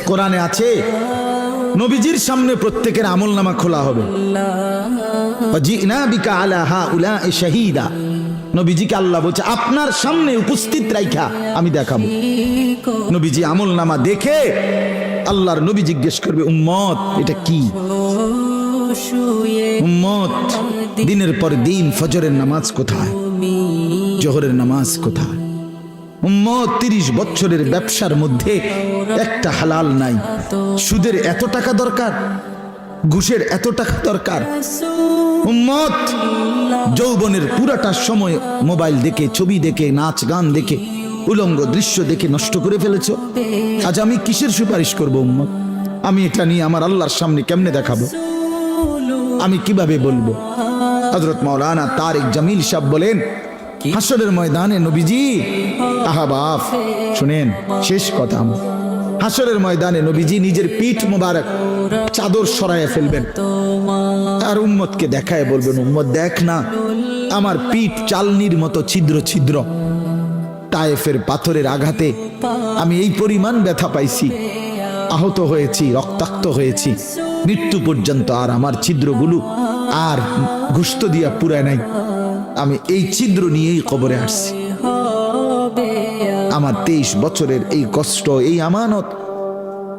কোরআনে আছে নবীজির সামনে প্রত্যেকের আমলনামা খোলা হবে। নবীজিকে আল্লাহ বলছে আপনার সামনে উপস্থিত রাইখা আমি দেখাবো। নবীজি আমলনামা দেখে আল্লাহর নবী জিজ্ঞেস করবে উম্মত এটা কি? উম্মত দিনের পর দিন ফজরের নামাজ কোথায়, জোহরের নামাজ কোথায়? উম্মত 30 বছরের ব্যবসার মধ্যে একটা হালাল নাই। সুদের এত টাকা দরকার, ঘুষের এত টাকা দরকার। উম্মত যৌবনের পুরাটা সময় মোবাইল দেখে, ছবি দেখে, নাচ গান দেখে, উলঙ্গ দৃশ্য দেখে নষ্ট করে ফেলেছো। আজ আমি কিসের সুপারিশ করব উম্মত? আমি এটা নিয়ে আমার আল্লাহর সামনে কেমনে দেখাবো? আমি কিভাবে বলবো? হযরত মাওলানা তারিক জামিল সাহেব বলেন হাসরের ময়দানে নবীজি, আহা বাপ শুনেন শেষ কথা, হাসরের ময়দানে নবীজি নিজের পিঠ মোবারক চাদর সরাইয়া ফেলবেন আর উম্মতকে দেখায় বলবেন উম্মত দেখ না আমার পিঠ চালনির মতো ছিদ্র ছিদ্র, তায়েফের পাথরের আঘাতে আমি এই পরিমাণ ব্যথা পাইছি, আহত হয়েছি, রক্তাক্ত হয়েছি, মৃত্যু পর্যন্ত আর আমার ছিদ্রগুলো আর গোশত দিয়া পুরায় নাই। আমি এই ছিদ্র নিয়েই কবরে আসছি। আমার 23 বছরের এই কষ্ট, এই আমানত